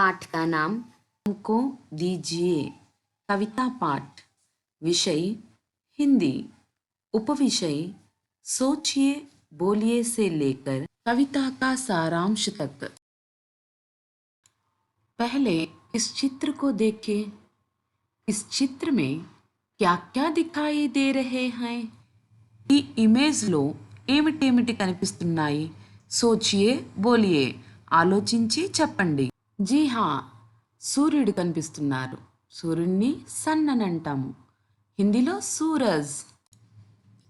पाठ का नाम हमको दीजिए। कविता पाठ। विषय हिंदी। उपविषय सोचिए बोलिए से लेकर कविता का सारांश तक। पहले इस चित्र को देखें। इस चित्र में क्या क्या दिखाई दे रहे हैं? ఈ ఇమేజ్లో ఏమిటేమిటి కనిపిస్తున్నాయి? సోచియే బోలియే, ఆలోచించి చెప్పండి. జీ హా, సూర్యుడు కనిపిస్తున్నారు. సూర్యుడిని సన్ అని అంటాము. హిందీలో సూరజ్.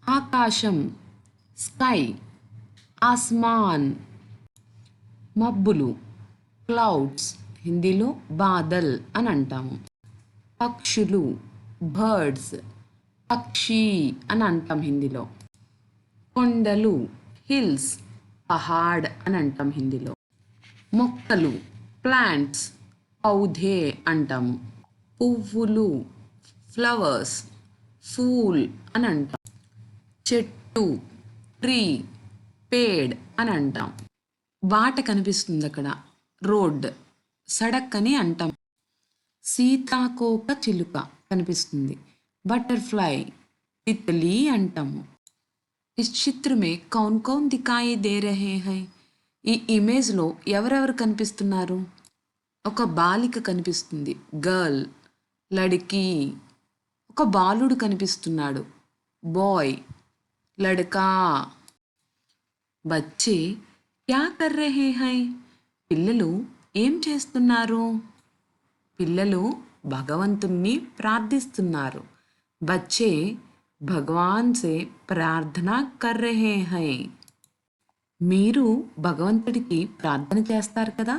ఆకాశం స్కై, ఆస్మాన్. మబ్బులు క్లౌడ్స్, హిందీలో బాదల్ అని అంటాము. పక్షులు బర్డ్స్, పక్షి అని అంటాం హిందీలో. కొండలు హిల్స్, పహాడ్ అని అంటాం హిందీలో. మొక్కలు ప్లాంట్స్, పౌధే అంటాము. పువ్వులు ఫ్లవర్స్, ఫూల్ అని అంటాం. చెట్టు ట్రీ, పేడ్ అని అంటాం. బాట కనిపిస్తుంది అక్కడ, రోడ్, సడక్ అని అంటాం. సీతాకోక చిలుక కనిపిస్తుంది, బటర్ఫ్లై, తిత్లీ అంటాము. इस चित्र में कौन कौन दिखाई दे रहे हैं? ఈ ఇమేజ్లో ఎవరెవరు కనిపిస్తున్నారు? ఒక బాలిక కనిపిస్తుంది, గర్ల్, లడ్కీ. ఒక బాలుడు కనిపిస్తున్నాడు, బాయ్, లడ్కా. బచ్చే క్యా కర్ రహే హై? పిల్లలు ఏం చేస్తున్నారు? పిల్లలు భగవంతుణ్ణి ప్రార్థిస్తున్నారు. బచ్చే భగవాన్ సే ప్రార్థన కర్ రహే హై. మీరు భగవంతుడికి ప్రార్థన చేస్తారు కదా,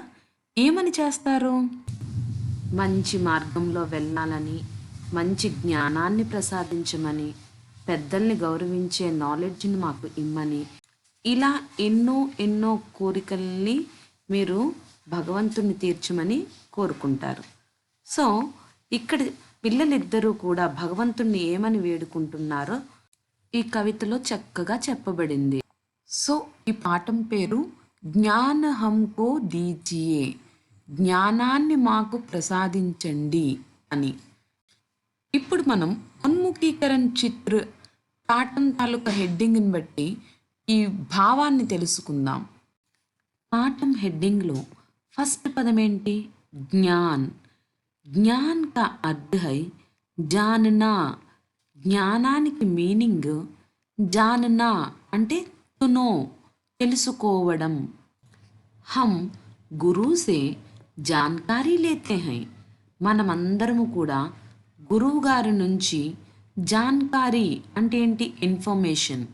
ఏమని చేస్తారు? మంచి మార్గంలో వెళ్ళాలని, మంచి జ్ఞానాన్ని ప్రసాదించమని, పెద్దల్ని గౌరవించే నాలెడ్జ్ని మాకు ఇమ్మని, ఇలా ఎన్నో ఎన్నో కోరికల్ని మీరు భగవంతుణ్ణి తీర్చమని కోరుకుంటారు. సో ఇక్కడ పిల్లలిద్దరూ కూడా భగవంతుణ్ణి ఏమని వేడుకుంటున్నారో ఈ కవితలో చక్కగా చెప్పబడింది. సో ఈ పాఠం పేరు జ్ఞాన హంకో దీజియే, జ్ఞానాన్ని మాకు ప్రసాదించండి అని. ఇప్పుడు మనం ఉన్ముఖీకరణ చిత్ర పాఠం తాలూకా హెడ్డింగ్ని బట్టి ఈ భావాన్ని తెలుసుకుందాం. పాఠం హెడ్డింగ్లో ఫస్ట్ పదం ఏంటి? జ్ఞాన్. జ్ఞాన్ కా అర్థ హై జాననా. జ్ఞానానికి మీనింగ్ జాననా అంటే తునో, తెలుసుకోవడం. హమ్ గురు సే జాన్కారీ లేతే హై. మనమందరము కూడా గురువు గారి నుంచి జాన్కారీ అంటే ఏంటి? ఇన్ఫర్మేషన్,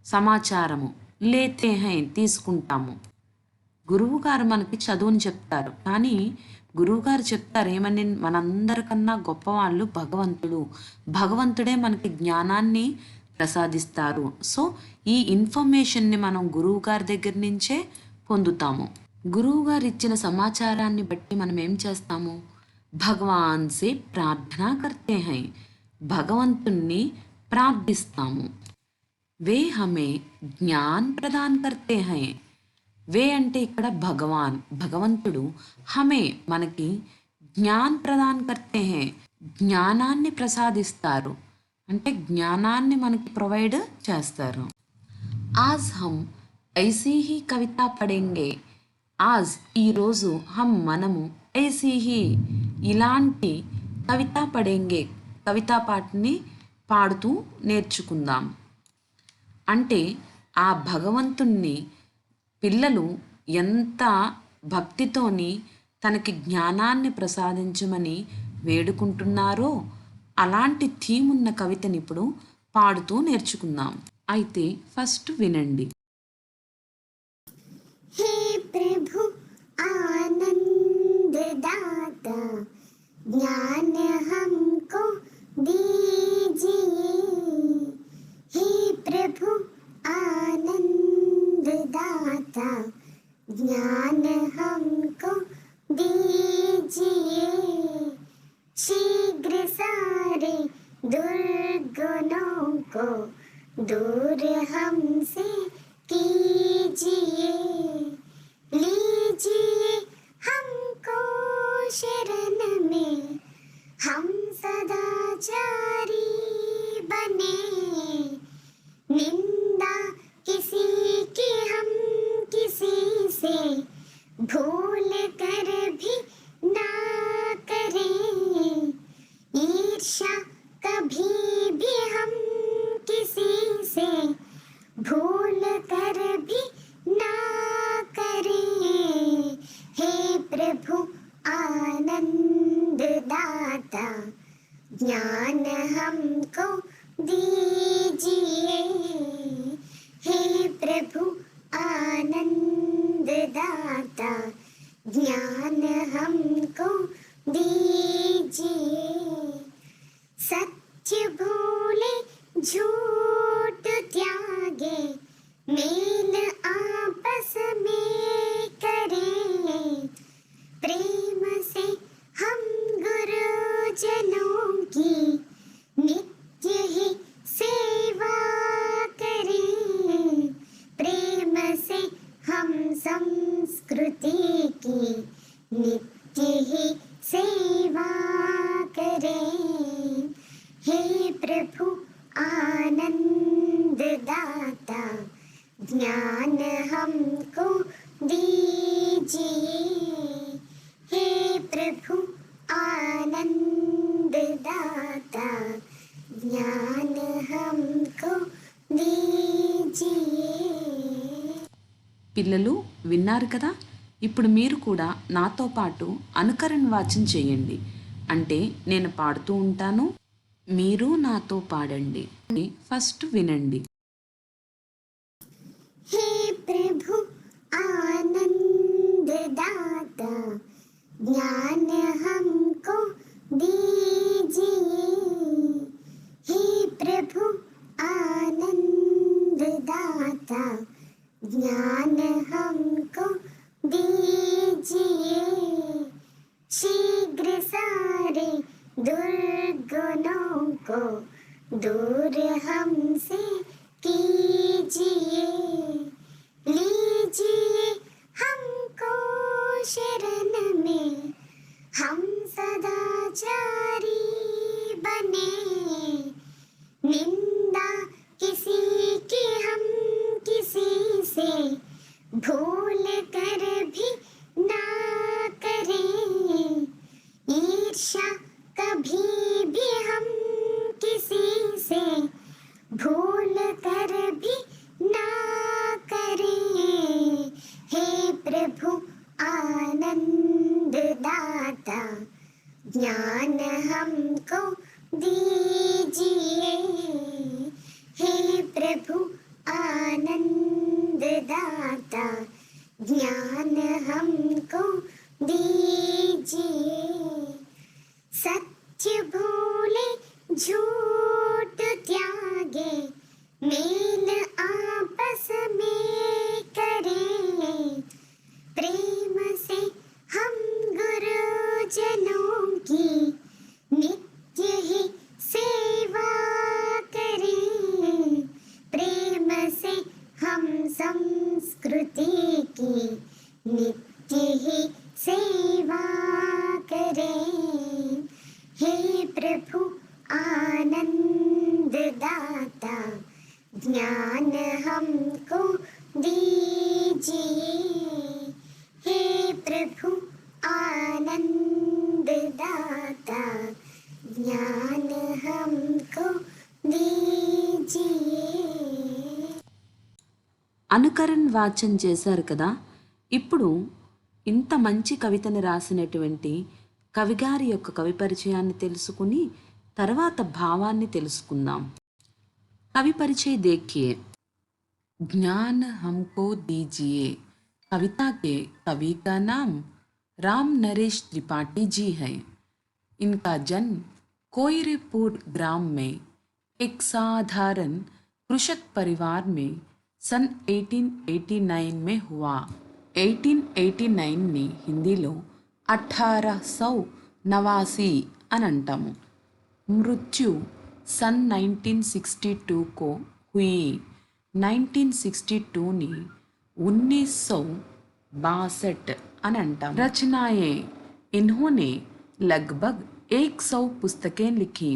సమాచారము. లేతే హై తీసుకుంటాము. గురువుగారు మనకి చదువుని చెప్తారు, కానీ గురువుగారు చెప్తారు ఏమని? మనందరికన్నా గొప్పవాళ్ళు భగవంతుడు, భగవంతుడే మనకి జ్ఞానాన్ని ప్రసాదిస్తారు. సో ఈ ఇన్ఫర్మేషన్ని మనం గురువుగారి దగ్గర నుంచే పొందుతాము. గురువుగారు ఇచ్చిన సమాచారాన్ని బట్టి మనం ఏం చేస్తాము? భగవాన్ సే ప్రార్థన కర్తే హై, భగవంతుణ్ణి ప్రార్థిస్తాము. వే హమే జ్ఞాన్ ప్రదాన్ కర్తే హై. వే అంటే ఇక్కడ భగవాన్, భగవంతుడు. హమే మనకి జ్ఞాన్ ప్రదాన్ కర్తే హై, జ్ఞానాన్ని ప్రసాదిస్తారు, అంటే జ్ఞానాన్ని మనకి ప్రొవైడ్ చేస్తారు. ఆజ్ హమ్ ఐసీ హీ కవిత పడేంగే. ఆజ్ ఈరోజు, హమ్ మనము, ఐసీ హీ ఇలాంటి కవిత పడేంగే కవితా పాఠని పాడుతూ నేర్చుకుందాం. అంటే ఆ భగవంతుణ్ణి పిల్లలు ఎంత భక్తితోని తనకి జ్ఞానాన్ని ప్రసాదించమని వేడుకుంటున్నారో అలాంటి థీమ్ ఉన్న కవితని ఇప్పుడు పాడుతూ నేర్చుకుందాం. అయితే ఫస్ట్ వినండి. హే ప్రభు ఆనంద దాతా జ్ఞాన హంకో దీజియే. హే ప్రభు आनंद दाता ज्ञान हमको दीजिए. शीघ्र सारे दुर्गुणों को दूर हमसे कीजिए. लीजिए हम सदाचारी बने, निंदा किसी की हम किसी से भूल कर भी ना करें, ईर्ष्या कभी भी हम किसी से भूल कर भी ना करें। हे प्रभु आनंद दाता, ज्ञान हमको दीजिए। हे प्रभु आनंद दाता, ज्ञान हमको दीजिए। सत्य भूले झूठ त्यागे, मेल आपस में करें, प्रेम से हम गुरुजनों की नित्य ही सेवा करें, प्रेम से हम संस्कृति की नित्य ही सेवा करें। हे प्रभु आनंद दाता, ज्ञान हमको दीजिए। हे प्रभु आनंद दाता, ज्ञान हमको दीजिए। పిల్లలు విన్నారు కదా. ఇప్పుడు మీరు కూడా నాతో పాటు అనుకరణ వాచం చేయండి. అంటే నేను పాడుతూ ఉంటాను, మీరు నాతో పాడండి. ఫస్ట్ వినండి. हे प्रभु आनंद दाता, ज्ञान हमको दीजिए। हे प्रभु आनंद दाता, ज्ञान हमको दीजिए। शीघ्र सारे दुर्गुणों को दूर हमसे कीजिए, लीजिए हमको शरण में, हम सदाचारी बने, निंदा किसी की हम किसी से भूल कर भी ना करें, ईर्ष्या कभी भी हम किसी से भूल कर भी ना करें। हे प्रभु आनंद दाता, ज्ञान हमको दीजिए। हे प्रभु आनंद दाता, ज्ञान हमको दीजिए। सत्य भूले झूठ त्यागे, मेल आपस में करें, प्रेम से हम गुरुजनों की नित्य ही सेवा करें, प्रेम से हम संस्कृति की नित्य ही सेवा करें। हे प्रभु आनंद दाता, ज्ञान हमको दीजिए। हे प्रभु आनंद दाता, ज्ञान हमको दीजिए। అనుకరణ వాచం చేశారు కదా. ఇప్పుడు ఇంత మంచి కవితను రాసినటువంటి కవిగారి యొక్క కవి పరిచయాన్ని తెలుసుకుని తర్వాత భావాన్ని తెలుసుకుందాం. कवि परिचय देखिए। ज्ञान हमको दीजिए कविता के कवि का नाम राम नरेश त्रिपाठी जी है। इनका जन्म कोयरेपुर ग्राम में एक साधारण कृषक परिवार में सन 1889 में हुआ। 1889 ని హిందీలో 1889 అని అంటాము. मृत्यु सन 1962 को हुई। 1962 ని 1962 అని అంటాం. रचनाएं इन्होंने लगभग 100 పుస్తకేं లిఖీ.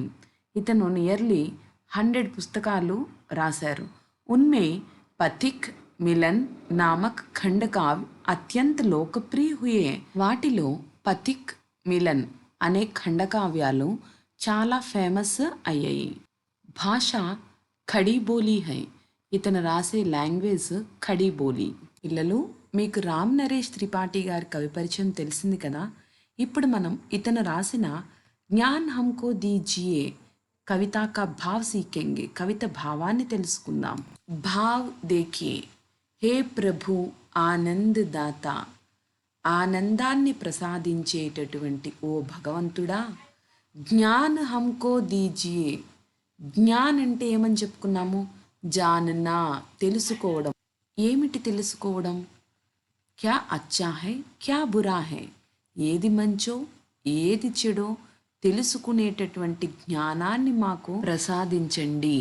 ఇతను నియర్లీ 100 పుస్తకాలు రాశారు. ఉన్మే పథిక్ మిలన్ నామక్ ఖండకావ్య అత్యంత లోకప్రియ హుయే. వాటిలో పథిక్ మిలన్ అనే ఖండకావ్యాలు చాలా ఫేమస్ అయ్యాయి. భాష ఖడీ బోలీ హై. ఇతను రాసే లాంగ్వేజ్ ఖడీ బోలీ. పిల్లలు, మీకు రామ్ నరేష్ త్రిపాఠి గారి కవి పరిచయం తెలిసింది కదా. ఇప్పుడు మనం ఇతను రాసిన జ్ఞాన్ హమ్కో దీజియే కవితా కా భావ్ సీఖేంగే. కవిత భావాన్ని తెలుసుకుందాం. భావ్ దేఖియే. హే ప్రభు ఆనంద్ దాత. ఆనందాన్ని ప్రసాదించేటటువంటి ఓ భగవంతుడా, జ్ఞాన్ హమ్కో దీజియే. జ్ఞాన్ అంటే ఏమని చెప్పుకున్నాము? జాననా, తెలుసుకోవడం. ఏమిటి తెలుసుకోవడం? క్యా అచ్చా హై, క్యా బురా హై. ఏది మంచో ఏది చెడో తెలుసుకునేటటువంటి జ్ఞానాన్ని మాకు ప్రసాదించండి.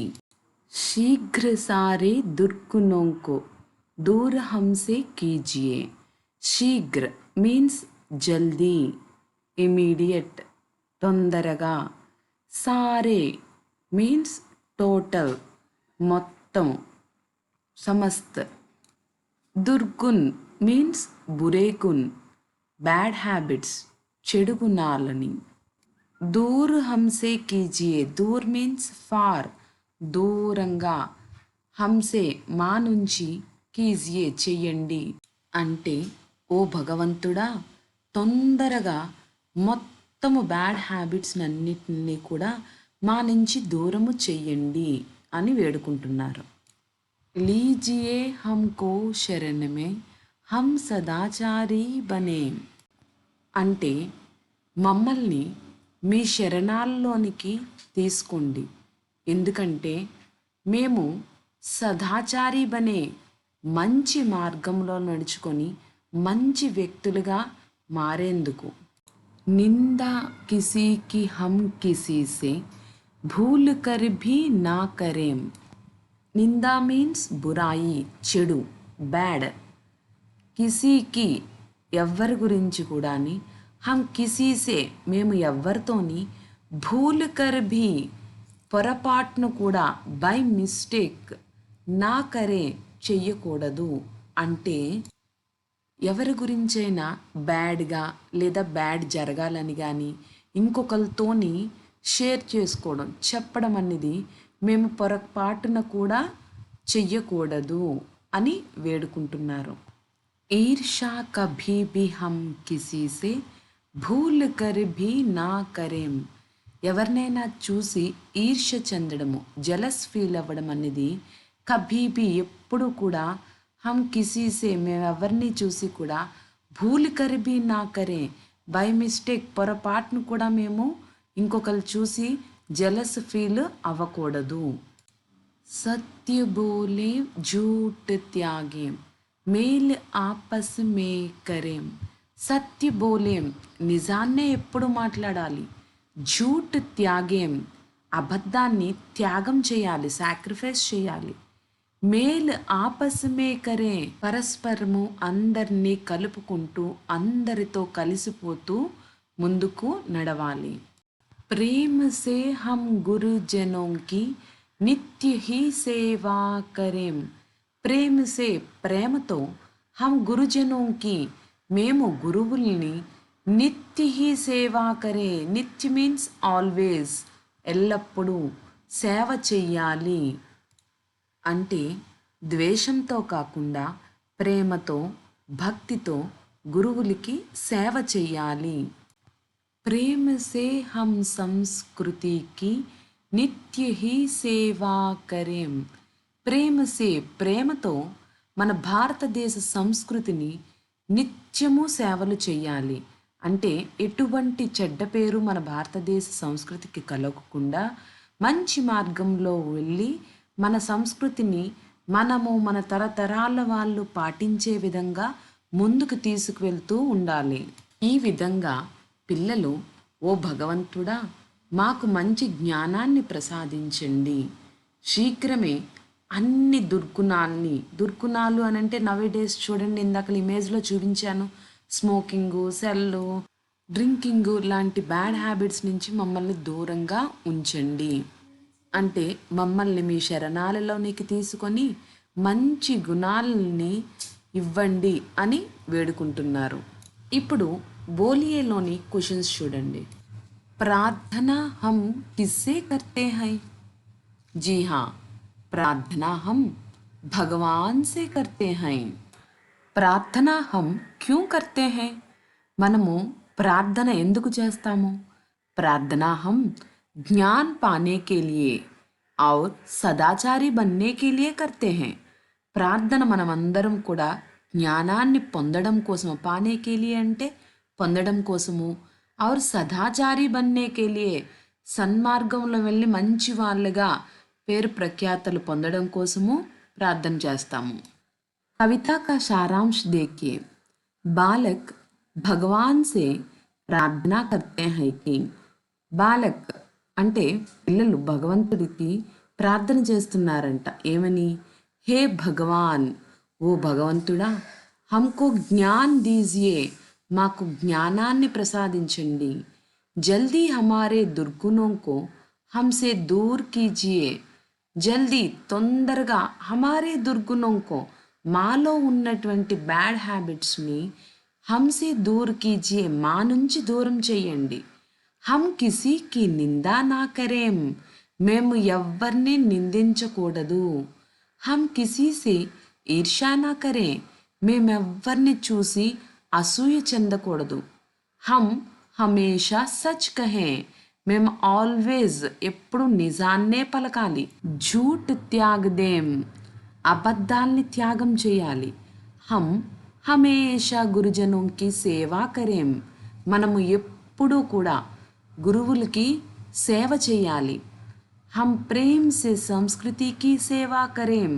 శీఘ్ర సారే దుర్గుణోంకో దూర హంసే కీజియే. శీఘ్ర మీన్స్ జల్దీ, ఇమీడియట్, తొందరగా. సారే మీన్స్ టోటల్, మొత్తం, సమస్త. దుర్గుణ్ మీన్స్ బురే గుణ్, బ్యాడ్ హ్యాబిట్స్, చెడు గుణాలని. దూర్ హంసే కీజియే. దూర్ మీన్స్ ఫార్, దూరంగా. హంసే మా నుంచి, కీజియే చెయ్యండి. అంటే ఓ భగవంతుడా, తొందరగా మొత్తము బ్యాడ్ హ్యాబిట్స్ అన్నిటినీ కూడా మా నుంచి దూరము చెయ్యండి అని వేడుకుంటున్నారు. లీజియే హమ్కో శరణ్ మే హమ్ సదాచారీ బనే. అంటే మమ్మల్ని మీ శరణాల్లోనికి తీసుకోండి, ఎందుకంటే మేము సదాచారీ బనే, మంచి మార్గంలో నడుచుకొని మంచి వ్యక్తులుగా మారేందుకు. నిందా కిసీకి హమ్ కిసీసే భూల్ కర్ భీ నా కరేం. నిందా మీన్స్ బురాయి, చెడు, బ్యాడ్. కిసీకి ఎవ్వరి గురించి కూడాని, హమ్ కిసీసే మేము ఎవ్వరితోని, భూల్ కర్ భీ పొరపాటును కూడా, బై మిస్టేక్, నా కరే చెయ్యకూడదు. అంటే ఎవరి గురించైనా బ్యాడ్గా లేదా బ్యాడ్ జరగాలని కానీ ఇంకొకరితోని షేర్ చేసుకోవడం, చెప్పడం అనేది మేము పొరపాటున కూడా చెయ్యకూడదు అని వేడుకుంటున్నారు. ఈర్షా కభీ భీ హమ్ కిసీసే భూల్ కర్ భీ నా కరేం. ఎవరినైనా చూసి ఈర్ష్య చెందడము, జలస్ ఫీల్ అవ్వడం అనేది కభీ భీ ఎప్పుడు కూడా, హమ్ కిసీసే మేమెవరిని చూసి కూడా, భూల్ కర్ భీ నా కరే బై మిస్టేక్ పొరపాటును కూడా మేము ఇంకొకరు చూసి జలస్ ఫీల్ అవ్వకూడదు. సత్య బోలే झूठ త్యాగేం మేల్ ఆపస్ మే కరేం. సత్య బోలేం నిజాన్నే ఎప్పుడు మాట్లాడాలి. झूठ త్యాగేం అబద్ధాన్ని త్యాగం చేయాలి, సాక్రిఫైస్ చేయాలి. మేల్ ఆపస్ మే కరే పరస్పరము అందరినీ కలుపుకుంటూ అందరితో కలిసిపోతూ ముందుకు నడవాలి. ప్రేమ సే హమ్ గురుజనోं की నిత్య హీ సేవా కరేం. ప్రేమ సే ప్రేమతో, హమ్ గురుజనోं की మేము గురువుల్ని, నిత్య హీ సేవా కరే నిత్య మీన్స్ ఆల్వేస్, ఎల్లప్పుడూ సేవ చెయ్యాలి. అంటే ద్వేషంతో కాకుండా ప్రేమతో భక్తితో గురువులకి సేవ చెయ్యాలి. ప్రేమ సే హమ్ సంస్కృతికి నిత్య హీ సేవా కరేం. ప్రేమ సే ప్రేమతో మన భారతదేశ సంస్కృతిని నిత్యము సేవలు చెయ్యాలి. అంటే ఎటువంటి చెడ్డ పేరు మన భారతదేశ సంస్కృతికి కలగకుండా మంచి మార్గంలో వెళ్ళి మన సంస్కృతిని మనము మన తరతరాల వాళ్ళు పాటించే విధంగా ముందుకు తీసుకువెళ్తూ ఉండాలి. ఈ విధంగా పిల్లలు, ఓ భగవంతుడా మాకు మంచి జ్ఞానాన్ని ప్రసాదించండి. శీఘ్రమే అన్ని దుర్గుణాలు అని అంటే నవే డేస్ చూడండి, ఇందాక ఇమేజ్లో చూపించాను, స్మోకింగు, సెల్లు, డ్రింకింగ్ లాంటి బ్యాడ్ హ్యాబిట్స్ నుంచి మమ్మల్ని దూరంగా ఉంచండి. అంటే మమ్మల్ని మీ శరణాలలోనికి తీసుకొని మంచి గుణాలని ఇవ్వండి అని వేడుకుంటున్నారు. ఇప్పుడు బోలియేలోని క్వశ్చన్స్ చూడండి. ప్రార్థన హం కిస్సే కర్తే హై? जी हाँ, प्रार्थना हम भगवान से करते हैं. ప్రార్థన హం క్యూ కర్తే హై? మనము ప్రార్థన ఎందుకు చేస్తాము? ప్రార్థన హం జ్ఞాన్ పానే కే లియే और సదాచారి బన్నే కే లియే కర్తే హై. ప్రార్థన మనమందరం కూడా జ్ఞానాన్ని పొందడం కోసము, పానే కే లియే అంటే పొందడం కోసము, और సదాచారి బన్నే కే లియే సన్మార్గంలో వెళ్ళి మంచి వాళ్ళగా పేరు ప్రఖ్యాతలు పొందడం కోసము ప్రార్థన చేస్తాము. कविता का सारांश देखिए. बालक भगवान से प्रार्थना करते हैं कि బాలక్ అంటే పిల్లలు భగవంతుడికి ప్రార్థన చేస్తున్నారంట. ఏమని? హే భగవాన్, ఓ భగవంతుడా, హమ్కో జ్ఞాన్ దీజియే, మాకు జ్ఞానాన్ని ప్రసాదించండి. జల్దీ హమారే దుర్గుణోంకో హమ్సే దూర్ కీజియే, జల్దీ తొందరగా హమారే దుర్గుణోంకో మాలో ఉన్నటువంటి బ్యాడ్ హ్యాబిట్స్ని హమ్సే దూర్ కీజియే మా నుంచి దూరం చేయండి. హమ్ కిసీకి నిందా నా కరేం, మేము ఎవ్వరిని నిందించకూడదు. హమ్ కిసీసే ఈర్ష్యా నా కరే, మేమెవ్వరిని చూసి అసూయ చెందకూడదు. హమ్ హమేషా సచ్ కహే, మేము ఆల్వేజ్ ఎప్పుడు నిజాన్నే పలకాలి. झूठ त्याग दें, అబద్ధాల్ని త్యాగం చేయాలి. హమ్ హమేషా గురుజనోంకి సేవా కరేం, మనము ఎప్పుడూ కూడా గురువులకి సేవ చేయాలి. హమ్ ప్రేమ్ సే సంస్కృతికి సేవా కరేం,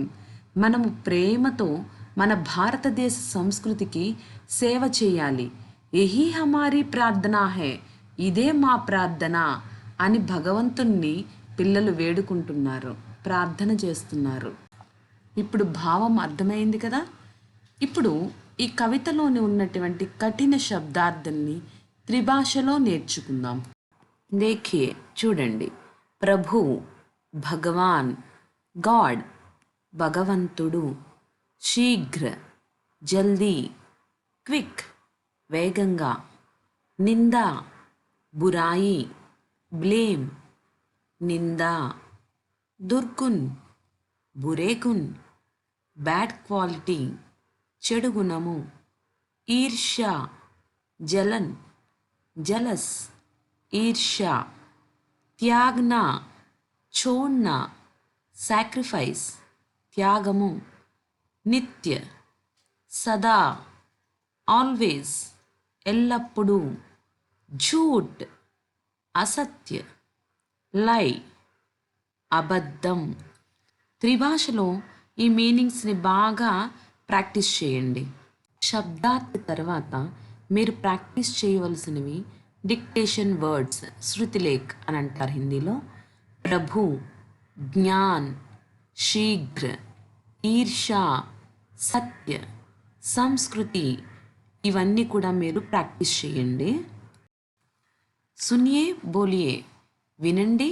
మనము ప్రేమతో మన భారతదేశ సంస్కృతికి సేవ చేయాలి. యహీ హమారీ ప్రార్థనా హే, ఇదే మా ప్రార్థన అని భగవంతుణ్ణి పిల్లలు వేడుకుంటున్నారు, ప్రార్థన చేస్తున్నారు. ఇప్పుడు భావం అర్థమైంది కదా. ఇప్పుడు ఈ కవితలోని ఉన్నటువంటి కఠిన శబ్దార్థాన్ని త్రిభాషలో నేర్చుకుందాం. దేఖియే, చూడండి. ప్రభు, భగవాన్, గాడ్, భగవంతుడు. శీఘ్ర, జల్దీ, క్విక్, వేగంగా. నిందా, బురాయి, బ్లేమ్, నిందా. దుర్గుణ్, బురే గుణ్, బ్యాడ్ క్వాలిటీ, చెడు గుణము. ఈర్ష్య, జలన్, జలస్, ఈర్ష్య. త్యాగ్నా, छोड़ना, sacrifice, త్యాగము. నిత్య, సదా, ఆల్వేస్, ఎల్లప్పుడూ. झूठ, అసత్య, లై, అబద్ధం. త్రిభాషలో ఈ మీనింగ్స్ని బాగా ప్రాక్టీస్ చేయండి. శబ్దార్థ తర్వాత మీరు ప్రాక్టీస్ చేయవలసినవి డిక్టేషన్ వర్డ్స్, శృతిలేఖ్ అని అంటారు హిందీలో. ప్రభు, జ్ఞాన్, శీఘ్ర, ఈర్షా, సత్య, సంస్కృతి, ఇవన్నీ కూడా మీరు ప్రాక్టీస్ చేయండి. సునియే బోలియే, వినండి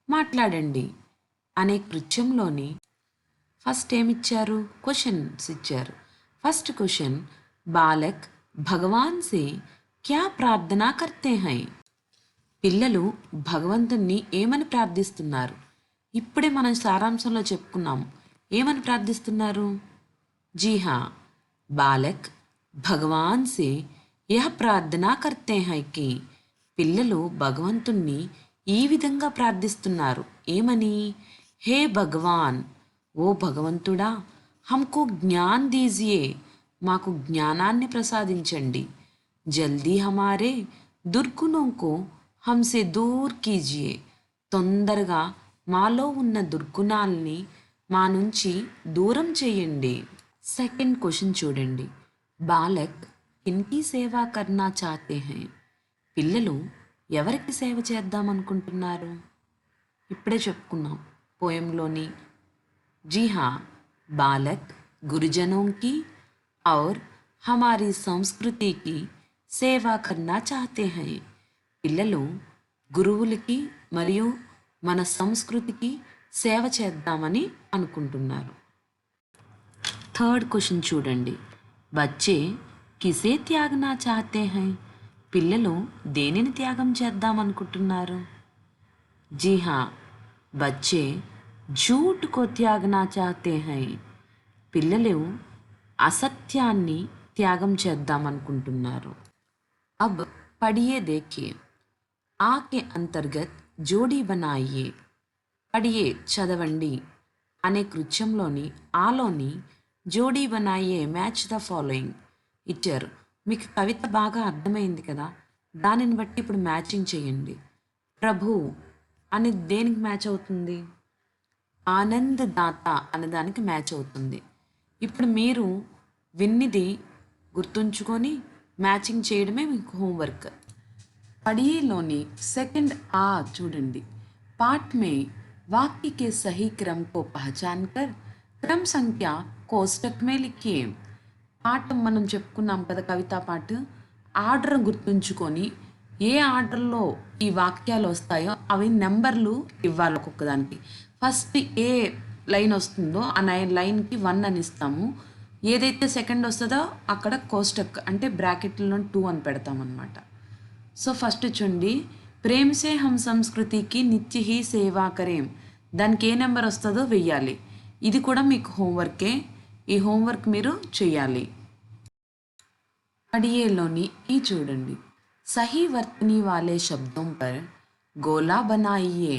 మాట్లాడండి అనే కృత్యంలోని ఫస్ట్ ఏమిచ్చారు? క్వశ్చన్స్ ఇచ్చారు. ఫస్ట్ క్వశ్చన్, బాలక్ భగవాన్ సే క్యా ప్రార్థనా కర్తే హై? పిల్లలు భగవంతుణ్ణి ఏమని ప్రార్థిస్తున్నారు? ఇప్పుడే మనం సారాంశంలో చెప్పుకున్నాం. ఏమని ప్రార్థిస్తున్నారు? जी हाँ, బాలక్ భగవాన్ సే యహ ప్రార్థనా కర్తే హై కి, పిల్లలు భగవంతుణ్ణి ఈ విధంగా ప్రార్థిస్తున్నారు. ఏమని? హే భగవాన్, ఓ భగవంతుడా, హమ్కో జ్ఞాన్ దీజియే, మాకు జ్ఞానాన్ని ప్రసాదించండి. జల్దీ హమారే దుర్గుణోంకో హమ్సే దూర్ కీజియే, తొందరగా మాలో ఉన్న దుర్గుణాల్ని మా నుంచి దూరం చేయండి. సెకండ్ క్వశ్చన్ చూడండి. బాలక్ కిన్కి సేవా కర్నా చాతే హై? పిల్లలు ఎవరికి సేవ చేద్దామనుకుంటున్నారు? ఇప్పుడే చెప్పుకున్నాం పోయంలోని. जी हाँ, बालक गुरुजनों की और हमारी संस्कृति की సేవా కర్నా చాతే హై. పిల్లలు గురువులకి మరియు మన సంస్కృతికి సేవ చేద్దామని అనుకుంటున్నారు. థర్డ్ క్వశ్చన్ చూడండి. బచ్చే కిసే త్యాగనా చాతే హై. పిల్లలు దేనిని త్యాగం చేద్దామనుకుంటున్నారు? जी हाँ, बच्चे झूठ को त्यागना चाहते हैं. పిల్లలు అసత్యాన్ని త్యాగం చేద్దామనుకుంటున్నారు. अब पढ़िए देखिए. आ के अंतर्गत జోడీ బనాయియే. పడియే చదవండి అనే కృత్యంలోని ఆలోని జోడీ బనాయియే మ్యాచ్ ద ఫాలోయింగ్ ఇచ్చారు. మీకు కవిత బాగా అర్థమైంది కదా, దానిని బట్టి ఇప్పుడు మ్యాచింగ్ చేయండి. ప్రభు అని దేనికి మ్యాచ్ అవుతుంది? ఆనంద్ దాత అనే దానికి మ్యాచ్ అవుతుంది. ఇప్పుడు మీరు విన్నిది గుర్తుంచుకొని మ్యాచింగ్ చేయడమే మీకు హోంవర్క్. పడియేలోని సెకండ్ ఆ చూడండి. पाठ में वाक्य के सही क्रम को पहचान कर क्रम संख्या कोष्टक में लिखिए. పాఠం మనం చెప్పుకున్నాం కదా, కవితా పాఠ ఆర్డర్ గుర్తుంచుకొని ఏ ఆర్డర్లో ఈ వాక్యాలు వస్తాయో అవి నెంబర్లు ఇవ్వాలి ఒక్కొక్కదానికి. ఫస్ట్ ఏ లైన్ వస్తుందో ఆ లైన్కి 1 అని ఇస్తాము. ఏదైతే సెకండ్ వస్తుందో అక్కడ కోస్టక్ అంటే బ్రాకెట్లో 2 అని పెడతామన్నమాట. సో ఫస్ట్ చూడండి, ప్రేమ్ సే హమ్ సంస్కృతికి నిత్య హీ సేవా కరేం, దానికి ఏ నెంబర్ వస్తుందో వెయ్యాలి. ఇది కూడా మీకు హోంవర్కే. ఈ హోంవర్క్ మీరు చేయాలి. పడియేలోని ఈ చూడండి. సహీ వర్తనీ వాలే శబ్దం పర్ గోలా బనాయియే.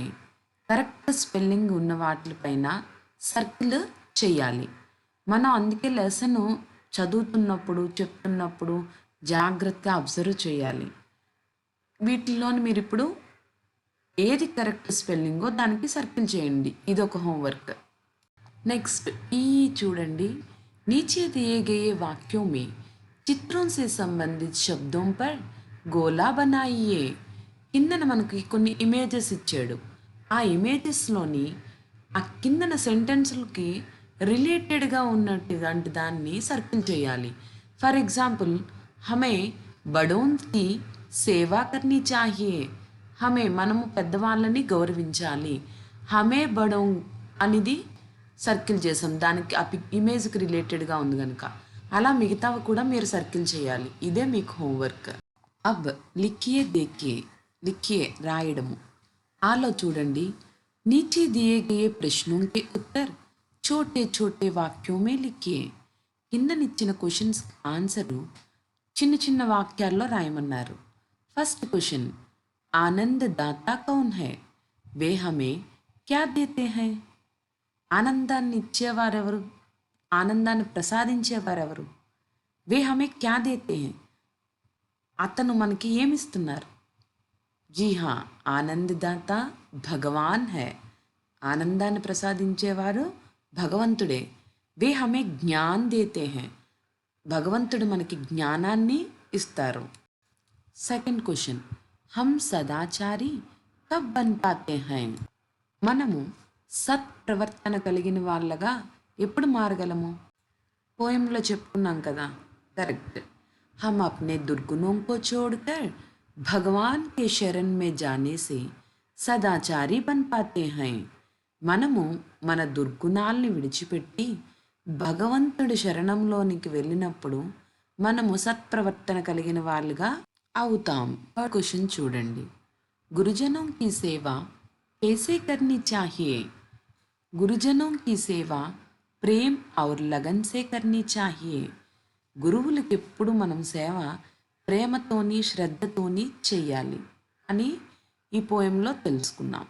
కరెక్ట్ స్పెల్లింగ్ ఉన్న వాటిపైన సర్కిల్ చేయాలి. మనం అందుకే లెసన్ చదువుతున్నప్పుడు చెప్తున్నప్పుడు జాగ్రత్తగా అబ్జర్వ్ చేయాలి. వీటిల్లోని మీరు ఇప్పుడు ఏది కరెక్ట్ స్పెల్లింగో దానికి సర్కిల్ చేయండి. ఇది ఒక హోంవర్క్. నెక్స్ట్ ఈ చూడండి. नीचे दिए गए वाक्यों में चित्रों से संबंधित शब्दों पर గోలా బనాయియే. కిందన మనకి కొన్ని ఇమేజెస్ ఇచ్చాడు. ఆ ఇమేజెస్లోని ఆ కిందన సెంటెన్స్లకి రిలేటెడ్గా ఉన్నటువంటి దాన్ని సర్కిల్ చేయాలి. ఫర్ ఎగ్జాంపుల్, హమే బడోన్కి సేవా కర్నీ చాహియే. హమే మనము పెద్దవాళ్ళని గౌరవించాలి. హమే బడోన్ అనేది సర్కిల్ చేసాం, దానికి ఆ ఇమేజ్కి రిలేటెడ్గా ఉంది కనుక. అలా మిగతావి కూడా మీరు సర్కిల్ చేయాలి. ఇదే మీకు హోంవర్క్. అబ్ లిఖియే దేఖియే. లిఖియే రాయడము. ఆలో చూడండి. नीचे दिए गए प्रश्नों के उत्तर छोटे छोटे वाक्यों में लिखिए. కిందనిచ్చిన క్వశ్చన్స్ ఆన్సరు చిన్న చిన్న వాక్యాల్లో రాయమన్నారు. ఫస్ట్ క్వశ్చన్, ఆనంద్ దాతా కౌన్ హై? వే హమే క్యా దేతే హై? ఆనందాన్ని ఇచ్చేవారెవరు? ఆనందాన్ని ప్రసాదించేవారెవరు? వే హమే క్యా దేతే హై? అతను మనకి ఏమిస్తున్నారు? జీ హా, ఆనందదాత భగవాన్ హై. ఆనందాన్ని ప్రసాదించేవారు భగవంతుడే. వే హమే జ్ఞాన్ దేతే హై. భగవంతుడు మనకి జ్ఞానాన్ని ఇస్తారు. సెకండ్ క్వశ్చన్, హమ్ సదాచారి కబ్ బన్ పాతే హై? మనము సత్ప్రవర్తన కలిగిన వాళ్ళగా ఎప్పుడు మారగలము? పోయంలో చెప్పుకున్నాం కదా, కరెక్ట్. हम अपने दुर्गुणों को छोड़कर भगवान के शरण में जाने से సదాచారి బన్ పాతే హై. మనము మన దుర్గుణాల్ని విడిచిపెట్టి భగవంతుడి శరణంలోనికి వెళ్ళినప్పుడు మనము సత్ప్రవర్తన కలిగిన వాళ్ళుగా అవుతాం. క్వశ్చన్ చూడండి. గురుజనం की सेवा कैसे करनी चाहिए? गुरुजनों की सेवा प्रेम और लगन से करनी चाहिए. గురువులకి ఎప్పుడు మనం సేవ ప్రేమతోని శ్రద్ధతోని చెయ్యాలి అని ఈ పోయంలో తెలుసుకున్నాం.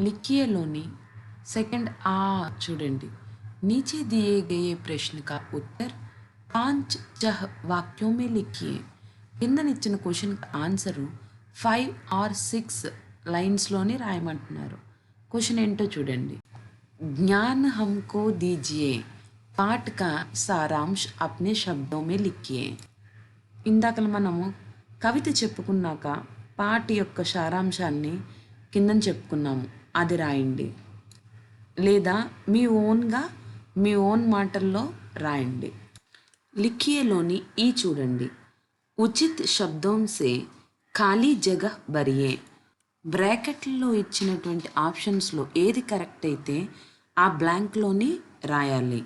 లిఖియేలోని సెకండ్ ఆ చూడండి. नीचे दिए गए प्रश्न का उत्तर 5 वाक्यों में लिखिए. కిందనిచ్చిన క్వశ్చన్కి ఆన్సరు 5 or 6 లైన్స్లోని రాయమంటున్నారు. క్వశ్చన్ ఏంటో చూడండి. జ్ఞాన్ హమ్కో దీజియే. పాఠ కా సారాంశ్ అప్నే శబ్దోं में लिखिए. ఇందాక మనము కవిత చెప్పుకున్నాక పాట యొక్క సారాంశాన్ని కిందని చెప్పుకున్నాము, అది రాయండి. లేదా మీ ఓన్గా మీ ఓన్ మాటల్లో రాయండి. లిఖియేలోని ఈ చూడండి. ఉచిత్ శబ్దం సే ఖాళీ జగహ్ భరియే. బ్రాకెట్లలో ఇచ్చినటువంటి ఆప్షన్స్లో ఏది కరెక్ట్ అయితే ఆ బ్లాంక్లోని రాయాలి.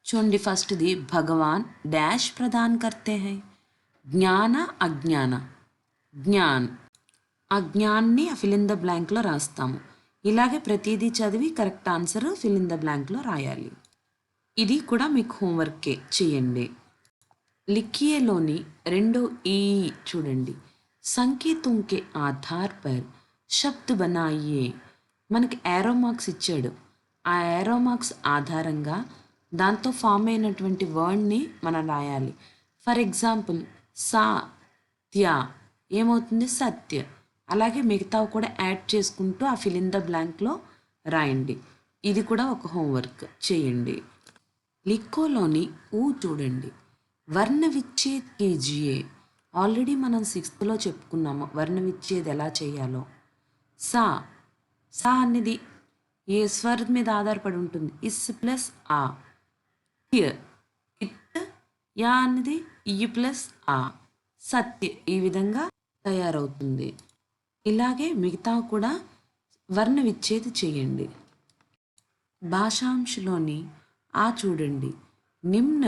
చూడండి, ఫస్ట్ది భగవాన్ డాష్ ప్రదాన్ కర్తే హై. జ్ఞాన అజ్ఞాన. జ్ఞాన్, ఆ జ్ఞాన్ని ఫిల్ ఇన్ ద బ్లాంక్లో రాస్తాము. ఇలాగే ప్రతిదీ చదివి correct answer fill in the బ్లాంక్లో రాయాలి. ఇది కూడా మీకు హోంవర్కే, చేయండి. లిఖియేలోని రెండో ఈ చూడండి, సంకేతం కే ఆధార్ పర్ శబ్ద్ బనాయియే. మనకి ఏరో మార్క్స్ ఇచ్చాడు. ఆ ఏరో మార్క్స్ ఆధారంగా దాంతో ఫామ్ అయినటువంటి వర్డ్ని మనం రాయాలి. ఫర్ ఎగ్జాంపుల్ సత్య ఏమవుతుంది? సత్య. అలాగే మిగతావి కూడా యాడ్ చేసుకుంటూ ఆ ఫిల్ ఇన్ ద బ్లాంక్లో రాయండి. ఇది కూడా ఒక హోంవర్క్, చేయండి. లిక్కోలోని ఊ చూడండి, వర్ణ విచ్ఛేద్ కీజియే. ఆల్రెడీ మనం 6th చెప్పుకున్నాము వర్ణ విచ్ఛేద్ ఎలా చేయాలో. సా సా అనేది ఏ స్వర్ మీద ఆధారపడి ఉంటుంది? ఇస్ ప్లస్ ఆ. ఇట్ యా అనేది ఈ ప్లస్ ఆ. సత్య ఈ విధంగా తయారవుతుంది. ఇలాగే మిగతా కూడా వర్ణ విచ్ఛేద్ చేయండి. భాషాంశలోని ఆ చూడండి, నిమ్న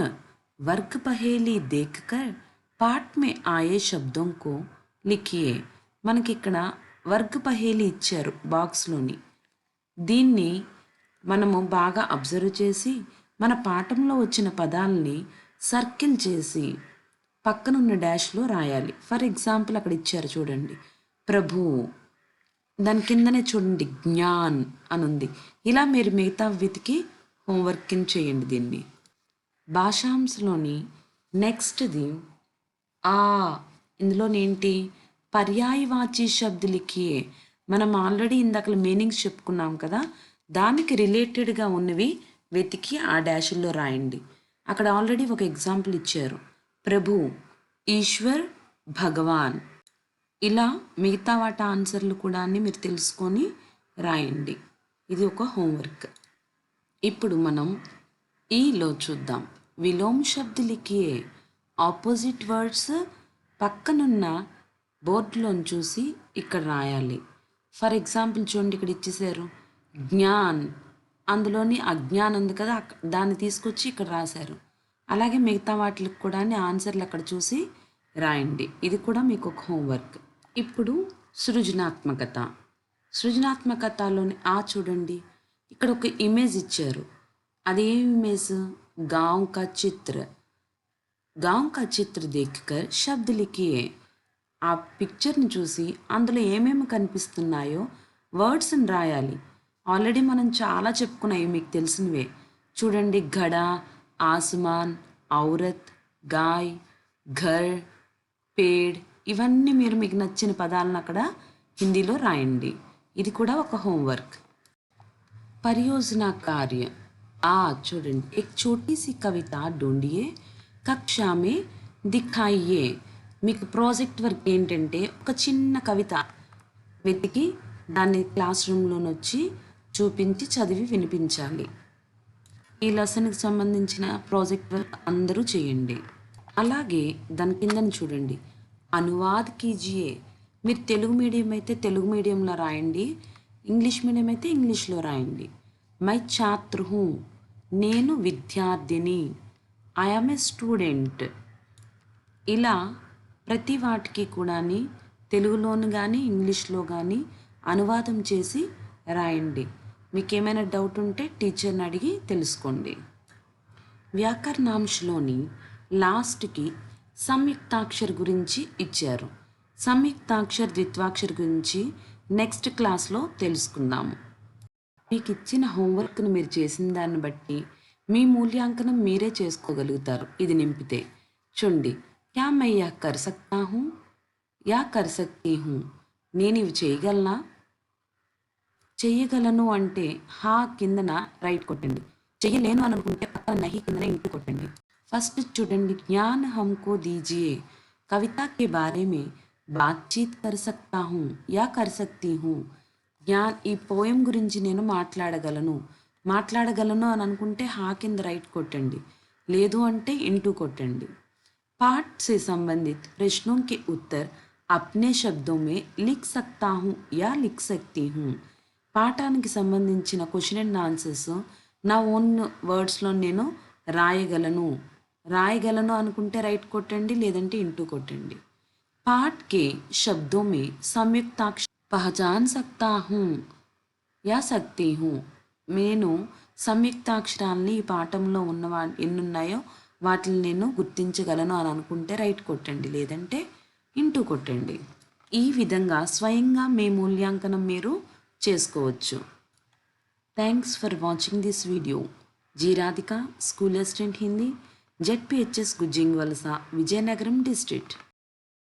వర్గ పహేలీ దేఖ్కర్ పాఠ్ మే ఆయే శబ్దం కో లిఖియే. మనకి ఇక్కడ వర్గ పహేలీ ఇచ్చారు బాక్స్లోని. దీన్ని మనము బాగా అబ్జర్వ్ చేసి మన పాఠంలో వచ్చిన పదాలని సర్కిల్ చేసి పక్కనున్న డాష్లో రాయాలి. ఫర్ ఎగ్జాంపుల్ అక్కడ ఇచ్చారు చూడండి, ప్రభు. దాని కిందనే చూడండి జ్ఞాన్ అని ఉంది. ఇలా మీరు మిగతా వెతికి హోంవర్క్ కింద చేయండి దీన్ని. భాషాంశలోని నెక్స్ట్ది ఆ. ఇందులోనేంటి? పర్యాయవాచి శబ్ద లిఖియే. మనం ఆల్రెడీ ఇందాక మీనింగ్స్ చెప్పుకున్నాం కదా, దానికి రిలేటెడ్గా ఉన్నవి వెతికి ఆ డాషుల్లో రాయండి. అక్కడ ఆల్రెడీ ఒక ఎగ్జాంపుల్ ఇచ్చారు, ప్రభు, ఈశ్వర్, భగవాన్. ఇలా మిగతా వాటి ఆన్సర్లు కూడా మీరు తెలుసుకొని రాయండి. ఇది ఒక హోంవర్క్. ఇప్పుడు మనం ఈలో చూద్దాం. విలోమ్ శబ్ద లిఖియే. ఆపోజిట్ వర్డ్స్ పక్కనున్న బోర్డులోని చూసి ఇక్కడ రాయాలి. ఫర్ ఎగ్జాంపుల్ చూడండి, ఇక్కడ ఇచ్చేసారు జ్ఞాన్, అందులోని అజ్ఞాన్ ఉంది కదా, దాన్ని తీసుకొచ్చి ఇక్కడ రాశారు. అలాగే మిగతా వాటికి కూడా ఆన్సర్లు అక్కడ చూసి రాయండి. ఇది కూడా మీకు ఒక హోంవర్క్. ఇప్పుడు సృజనాత్మకత. సృజనాత్మకతలోని ఆ చూడండి, ఇక్కడ ఒక ఇమేజ్ ఇచ్చారు. అదేం ఇమేజ్? గాంవ్ కా చిత్ర. గాంవ్ కా చిత్ర దేఖ్కర్ శబ్ద లిఖియే. ఆ పిక్చర్ని చూసి అందులో ఏమేమి కనిపిస్తున్నాయో వర్డ్స్ని రాయాలి. ఆల్రెడీ మనం చాలా చెప్పుకున్నాయి, మీకు తెలిసినవే. చూడండి, ఘడ, ఆస్మాన్, ఔరత్, గాయ్, ఘర్, పేడ్. ఇవన్నీ మీరు మీకు నచ్చిన పదాలను అక్కడ హిందీలో రాయండి. ఇది కూడా ఒక హోంవర్క్. పరియోజన కార్య. ఆ చూడండి, एक छोटी सी कविता ढूंढिए कक्षा में दिखाइए. మీకు ప్రాజెక్ట్ వర్క్ ఏంటంటే ఒక చిన్న కవిత వెతికి దాన్ని క్లాస్ రూమ్లోకి వచ్చి చూపించి చదివి వినిపించాలి. ఈ లెసన్కి సంబంధించిన ప్రాజెక్ట్ వర్క్ అందరూ చేయండి. అలాగే దాని కిందని చూడండి, అనువాద్ కీజియే. మీరు తెలుగు మీడియం అయితే తెలుగు మీడియంలో రాయండి, ఇంగ్లీష్ మీడియం అయితే ఇంగ్లీష్లో రాయండి. మై ఛాత్ర హూ, నేను విద్యార్థిని. I'm a student. ఇలా ప్రతి వాటికి కూడా తెలుగులోను కానీ ఇంగ్లీష్లో కానీ అనువాదం చేసి రాయండి. మీకు ఏమైనా డౌట్ ఉంటే టీచర్ని అడిగి తెలుసుకోండి. వ్యాకరణాంశలోని లాస్ట్కి సంయుక్తాక్షర్ గురించి ఇచ్చారు. సంయుక్తాక్షర్, ద్విత్వాక్షర్ గురించి నెక్స్ట్ క్లాస్లో తెలుసుకుందాము. మీకు ఇచ్చిన హోంవర్క్ను మీరు చేసిన దాన్ని బట్టి మీ మూల్యాంకనం మీరే చేసుకోగలుగుతారు. ఇది నింపితే చూడండి, క్యా మై యా కర్ సక్తా హూ, యా కర్ సక్తీ హూ. నేను ఇవి చేయగలనా? చెయ్యగలను అంటే హా కిందన రైట్ కొట్టండి. చెయ్యలేను అని అనుకుంటే పక్కన నహి కిందన ఇంటూ కొట్టండి. ఫస్ట్ చూడండి, జ్ఞాన్ హమ్కో దీజియే. కవిత కే బారే మే బాత్చీత్ కర్ సక్తా హూ యా కర్ సక్తీ హూ. జ్ఞాన్, ఈ పోయం గురించి నేను మాట్లాడగలను. మాట్లాడగలను అని అనుకుంటే హా కింద రైట్ కొట్టండి, లేదు అంటే ఇంటూ కొట్టండి. पाठ से संबंधित प्रश्नों के उत्तर अपने शब्दों में लिख सकता हूँ या लिख सकती हूँ. పాఠానికి సంబంధించిన క్వశ్చన్ అండ్ ఆన్సర్స్ నా ఓన్ వర్డ్స్లో నేను రాయగలను. రాయగలను అనుకుంటే రైట్ కొట్టండి, లేదంటే ఇంటూ కొట్టండి. पाठ के शब्दों में संयुक्ताक्षर पहचान सकता हूँ या सकती हूँ. నేను సంయుక్తాక్షరాల్ని ఈ పాఠంలో ఎన్ని ఉన్నాయో వాటిని నేను గుర్తించగలను అని అనుకుంటే రైట్ కొట్టండి, లేదంటే ఇంటూ కొట్టండి. ఈ విధంగా స్వయంగా మీ మూల్యాంకనం మీరు చేసుకోవచ్చు. Thanks for watching this video. G Radhika, school assistant Hindi, ZPHS Gujjing Valasa, Vizianagaram district.